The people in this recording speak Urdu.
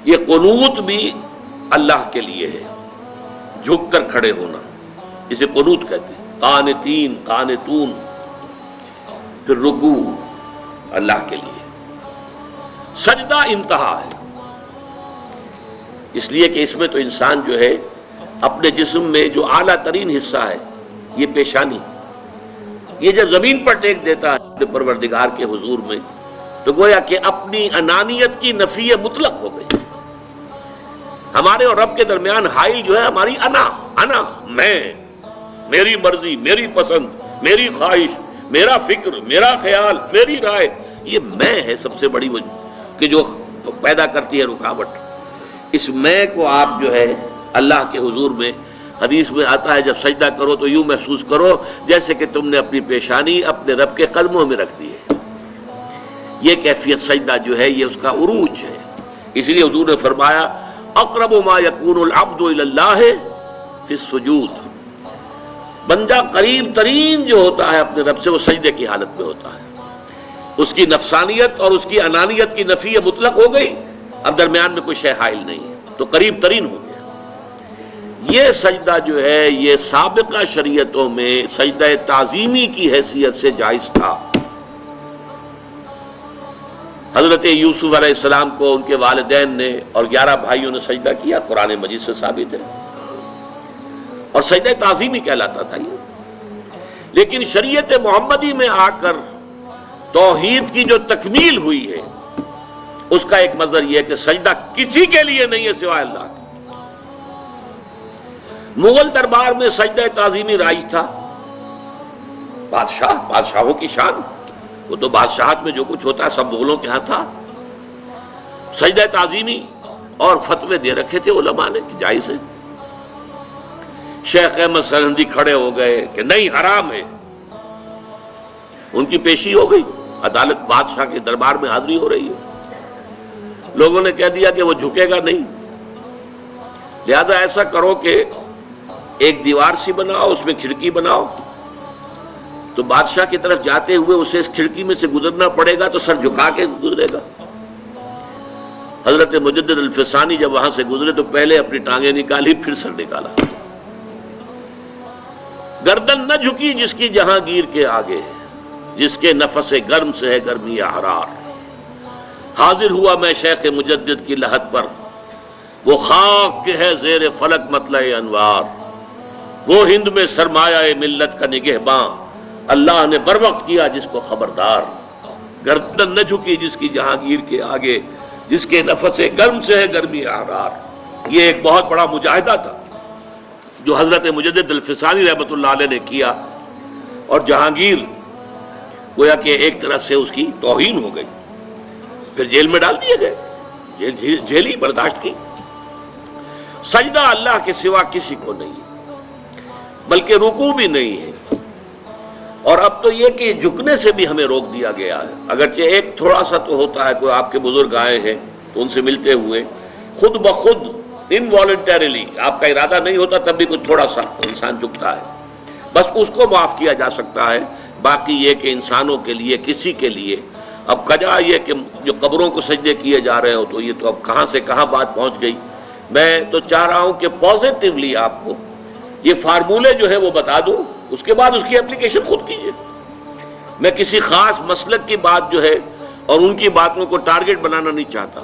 یہ قنوت بھی اللہ کے لیے ہے، جھک کر کھڑے ہونا، اسے قنوت کہتے ہیں۔ قانتین، قانتون، پھر رکوع اللہ کے لیے، سجدہ انتہا ہے، اس لیے کہ اس میں تو انسان جو ہے اپنے جسم میں جو اعلیٰ ترین حصہ ہے یہ پیشانی، یہ جب زمین پر ٹیک دیتا ہے اپنے پروردگار کے حضور میں تو گویا کہ اپنی انانیت کی نفی مطلق ہو گئی۔ ہمارے اور رب کے درمیان حائل جو ہے ہماری انا، میں، میری مرضی، میری پسند، میری خواہش، میرا فکر، میرا خیال، میری رائے، یہ میں ہے سب سے بڑی وجہ کہ جو پیدا کرتی ہے رکاوٹ۔ اس میں کو آپ جو ہے اللہ کے حضور میں، حدیث میں آتا ہے جب سجدہ کرو تو یوں محسوس کرو جیسے کہ تم نے اپنی پیشانی اپنے رب کے قدموں میں رکھ دی ہے۔ یہ کیفیت سجدہ جو ہے یہ اس کا عروج ہے۔ اس لیے حضور نے فرمایا اقرب ما یکون العبد الی اللہ فی السجود، بندہ قریب ترین جو ہوتا ہے اپنے رب سے وہ سجدے کی حالت میں ہوتا ہے۔ اس کی نفسانیت اور اس کی انانیت کی نفی مطلق ہو گئی، اب درمیان میں کوئی شے حائل نہیں ہے تو قریب ترین ہو گیا۔ یہ سجدہ جو ہے یہ سابقہ شریعتوں میں سجدہ تعظیمی کی حیثیت سے جائز تھا۔ حضرت یوسف علیہ السلام کو ان کے والدین نے اور 11 بھائیوں نے سجدہ کیا، قرآن مجید سے ثابت ہے، اور سجدہ تعظیمی کہلاتا تھا یہ۔ لیکن شریعت محمدی میں آ کر توحید کی جو تکمیل ہوئی ہے اس کا ایک مظہر یہ ہے کہ سجدہ کسی کے لیے نہیں ہے سوائے اللہ کے۔ مغل دربار میں سجدہ تعظیمی رائج تھا، بادشاہوں کی شان، وہ تو بادشاہت میں جو کچھ ہوتا ہے سب مغلوں کے ہاں تھا۔ سجدہ تعظیمی اور فتوے دے رکھے تھے علماء نے کہ جائز ہے۔ شیخ احمد سرہندی کھڑے ہو گئے کہ نہیں حرام ہے، ان کی پیشی ہو گئی، عدالت بادشاہ کے دربار میں حاضری ہو رہی ہے، لوگوں نے کہہ دیا کہ وہ جھکے گا نہیں، لہذا ایسا کرو کہ ایک دیوار سی بناؤ، اس میں کھڑکی بناؤ، تو بادشاہ کی طرف جاتے ہوئے اسے اس کھڑکی میں سے گزرنا پڑے گا تو سر جھکا کے گزرے گا۔ حضرت مجدد الفسانی جب وہاں سے گزرے تو پہلے اپنی ٹانگیں نکالی پھر سر نکالا۔ گردن نہ جھکی جس کی جہانگیر کے آگے، جس کے نفس گرم سے ہے گرمی حرار۔ حاضر ہوا میں شیخ مجدد کی لحد پر، وہ خاک کے ہے زیر فلک مطلع انوار، وہ ہند میں سرمایہ ملت کا نگہباں، اللہ نے بر وقت کیا جس کو خبردار۔ گردن نہ جھکی جس کی جہانگیر کے آگے، جس کے نفس گرم سے ہے گرمی حرار۔ یہ ایک بہت بڑا مجاہدہ تھا جو حضرت مجدد الفسانی رحمۃ اللہ علیہ نے کیا، اور جہانگیر گویا کہ ایک طرح سے اس کی توہین ہو گئی، پھر جیل میں ڈال دیے گئے، جیل ہی برداشت کی۔ سجدہ اللہ کے سوا کسی کو نہیں ہے، بلکہ رکوع بھی نہیں ہے، اور اب تو یہ کہ جھکنے سے بھی ہمیں روک دیا گیا ہے۔ اگرچہ ایک تھوڑا سا تو ہوتا ہے، کوئی آپ کے بزرگ آئے ہیں تو ان سے ملتے ہوئے خود بخود انوالنٹریلی، آپ کا ارادہ نہیں ہوتا تب بھی کچھ تھوڑا سا انسان جھکتا ہے، بس اس کو معاف کیا جا سکتا ہے۔ باقی یہ کہ انسانوں کے لیے کسی کے لیے اب کجا یہ کہ جو قبروں کو سجدے کیے جا رہے ہو تو یہ تو اب کہاں سے کہاں بات پہنچ گئی۔ میں تو چاہ رہا ہوں کہ پازیٹیولی آپ کو یہ فارمولے جو ہے وہ بتا دوں، اس کے بعد اس کی اپلیکیشن خود کیجئے۔ میں کسی خاص مسلک کی بات جو ہے اور ان کی باتوں کو ٹارگٹ بنانا نہیں چاہتا،